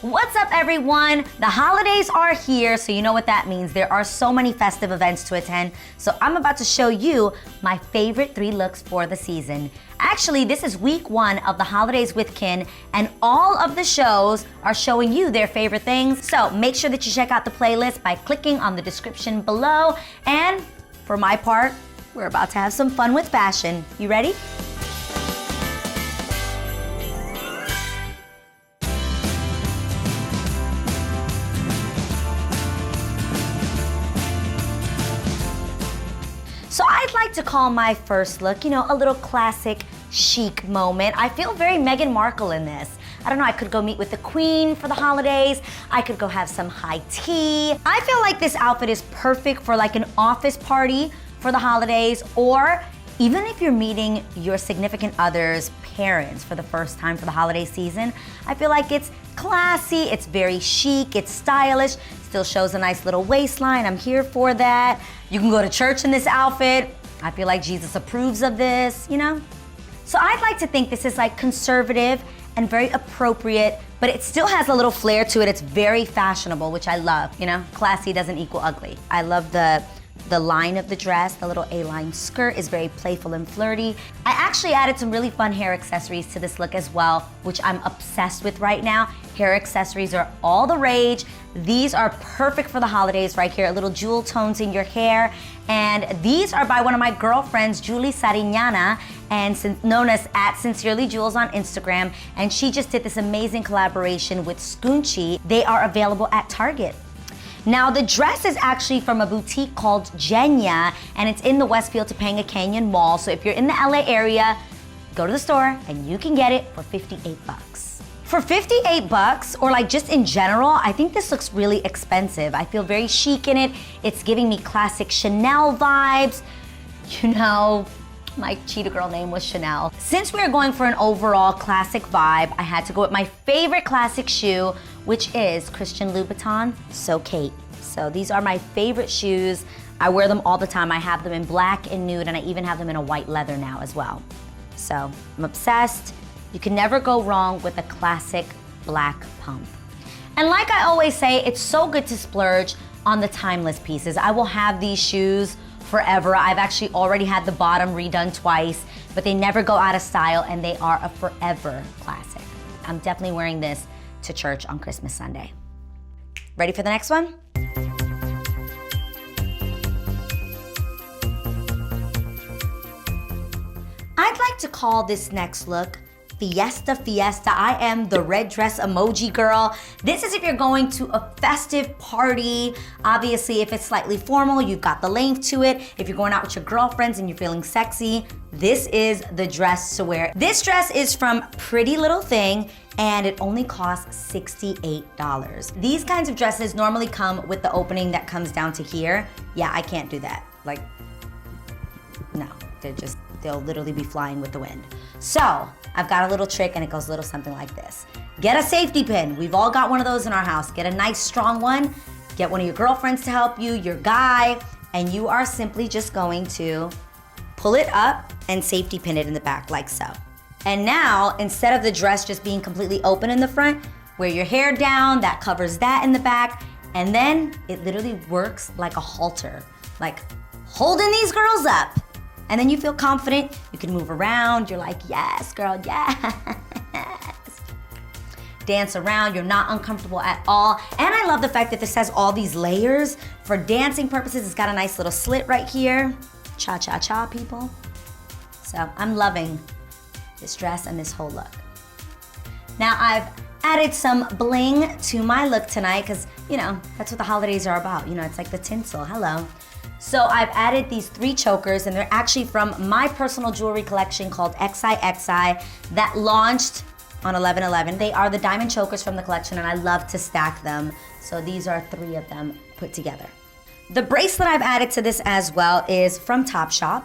What's up, everyone? The holidays are here, so you know what that means. There are so many festive events to attend, so I'm about to show you my favorite 3 looks for the season. Actually, this is week 1 of the Holidays with Kin, and all of the shows are showing you their favorite things. So make sure that you check out the playlist by clicking on the description below. And for my part, we're about to have some fun with fashion. You ready? So I'd like to call my first look, you know, a little classic chic moment. I feel very Meghan Markle in this. I don't know, I could go meet with the Queen for the holidays. I could go have some high tea. I feel like this outfit is perfect for like an office party for the holidays, or even if you're meeting your significant other's parents for the first time for the holiday season. I feel like it's classy, it's very chic, it's stylish, still shows a nice little waistline. I'm here for that. You can go to church in this outfit. I feel like Jesus approves of this, you know? So I'd like to think this is like conservative and very appropriate, but it still has a little flair to it. It's very fashionable, which I love, you know? Classy doesn't equal ugly. I love the line of the dress. The little A-line skirt is very playful and flirty. I actually added some really fun hair accessories to this look as well, which I'm obsessed with right now. Hair accessories are all the rage. These are perfect for the holidays right here, little jewel tones in your hair. And these are by one of my girlfriends, Julie Sariñana, and known as @SincerelyJewels on Instagram. And she just did this amazing collaboration with XIXI. They are available at Target. Now, the dress is actually from a boutique called Jhenya, and it's in the Westfield Topanga Canyon Mall. So if you're in the LA area, go to the store and you can get it for 58 bucks. For 58 bucks, or like just in general, I think this looks really expensive. I feel very chic in it. It's giving me classic Chanel vibes. You know, my cheetah girl name was Chanel. Since we are going for an overall classic vibe, I had to go with my favorite classic shoe, which is Christian Louboutin So Kate. So these are my favorite shoes. I wear them all the time. I have them in black and nude, and I even have them in a white leather now as well. So I'm obsessed. You can never go wrong with a classic black pump. And like I always say, it's so good to splurge on the timeless pieces. I will have these shoes forever. I've actually already had the bottom redone twice, but they never go out of style, and they are a forever classic. I'm definitely wearing this to church on Christmas Sunday. Ready for the next one? I'd like to call this next look Fiesta Fiesta. I am the red dress emoji girl. This is if you're going to a festive party. Obviously, if it's slightly formal, you've got the length to it. If you're going out with your girlfriends and you're feeling sexy, this is the dress to wear. This dress is from Pretty Little Thing, and it only costs $68. These kinds of dresses normally come with the opening that comes down to here. Yeah, I can't do that. Like, no, they'll literally be flying with the wind. So, I've got a little trick, and it goes a little something like this. Get a safety pin. We've all got one of those in our house. Get a nice strong one. Get one of your girlfriends to help you, your guy, and you are simply just going to pull it up and safety pin it in the back like so. And now, instead of the dress just being completely open in the front, wear your hair down, that covers that in the back, and then it literally works like a halter, like holding these girls up. And then you feel confident, you can move around, you're like, yes, girl, yes. Dance around, you're not uncomfortable at all. And I love the fact that this has all these layers. For dancing purposes, it's got a nice little slit right here. Cha-cha-cha, people. So I'm loving this dress and this whole look. Now I've added some bling to my look tonight, because, you know, that's what the holidays are about. You know, it's like the tinsel, hello. So I've added these 3 chokers, and they're actually from my personal jewelry collection called XIXI that launched on 11/11. They are the diamond chokers from the collection, and I love to stack them. So these are 3 of them put together. The bracelet I've added to this as well is from Topshop,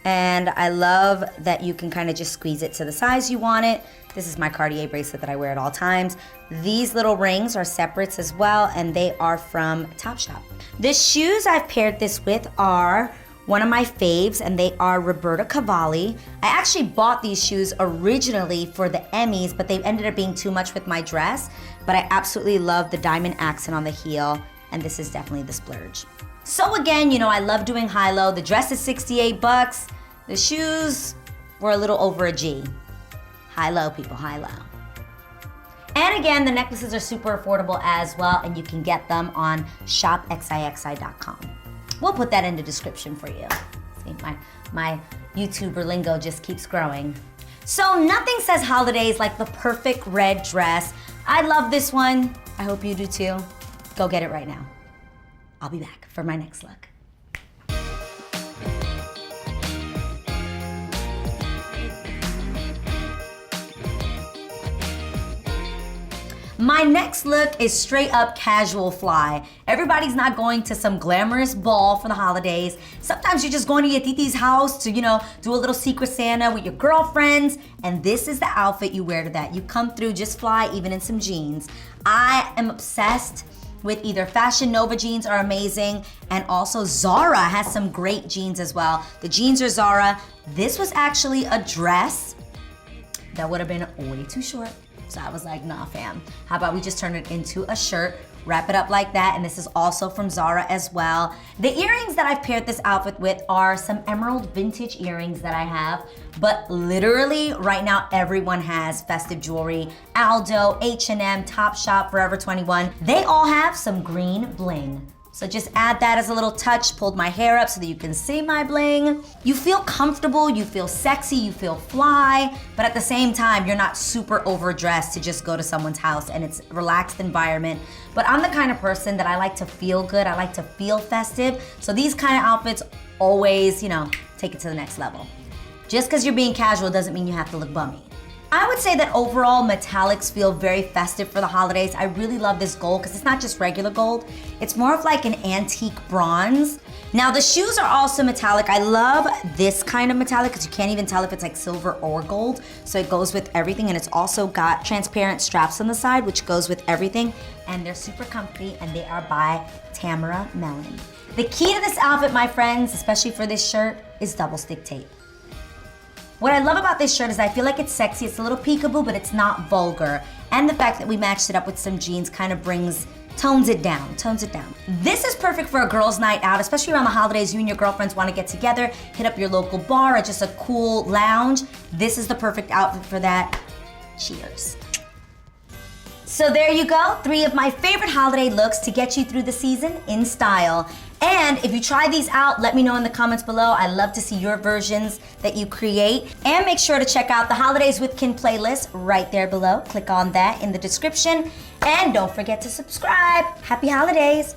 and I love that you can kind of just squeeze it to the size you want it. This is my Cartier bracelet that I wear at all times. These little rings are separates as well, and they are from Topshop. The shoes I've paired this with are one of my faves, and they are Roberto Cavalli. I actually bought these shoes originally for the Emmys, but they ended up being too much with my dress. But I absolutely love the diamond accent on the heel, and this is definitely the splurge. So again, you know, I love doing high-low. The dress is 68 bucks. The shoes were a little over a G. High-low, people, high-low. And again, the necklaces are super affordable as well, and you can get them on shopxixi.com. We'll put that in the description for you. See, my YouTuber lingo just keeps growing. So nothing says holidays like the perfect red dress. I love this one. I hope you do too. Go get it right now. I'll be back for my next look. My next look is straight up casual fly. Everybody's not going to some glamorous ball for the holidays. Sometimes you're just going to your titi's house to, you know, do a little Secret Santa with your girlfriends, and this is the outfit you wear to that. You come through just fly, even in some jeans. I am obsessed with either Fashion Nova jeans are amazing, and also Zara has some great jeans as well. The jeans are Zara. This was actually a dress that would have been way too short. So I was like, nah fam, how about we just turn it into a shirt, wrap it up like that, and this is also from Zara as well. The earrings that I've paired this outfit with are some emerald vintage earrings that I have, but literally right now everyone has festive jewelry. Aldo, H&M, Topshop, Forever 21, they all have some green bling. So just add that as a little touch, pulled my hair up so that you can see my bling. You feel comfortable, you feel sexy, you feel fly, but at the same time, you're not super overdressed to just go to someone's house, and it's a relaxed environment. But I'm the kind of person that I like to feel good, I like to feel festive, so these kind of outfits always, you know, take it to the next level. Just because you're being casual doesn't mean you have to look bummy. I would say that overall, metallics feel very festive for the holidays. I really love this gold because it's not just regular gold. It's more of like an antique bronze. Now the shoes are also metallic. I love this kind of metallic because you can't even tell if it's like silver or gold. So it goes with everything, and it's also got transparent straps on the side, which goes with everything. And they're super comfy, and they are by Tamara, Mellon. The key to this outfit, my friends, especially for this shirt, is double stick tape. What I love about this shirt is I feel like it's sexy, it's a little peekaboo, but it's not vulgar. And the fact that we matched it up with some jeans kind of tones it down. This is perfect for a girls' night out, especially around the holidays. You and your girlfriends want to get together, hit up your local bar or just a cool lounge. This is the perfect outfit for that. Cheers. So there you go, 3 of my favorite holiday looks to get you through the season in style. And if you try these out, let me know in the comments below. I love to see your versions that you create. And make sure to check out the Holidays with Kin playlist right there below. Click on that in the description. And don't forget to subscribe. Happy holidays.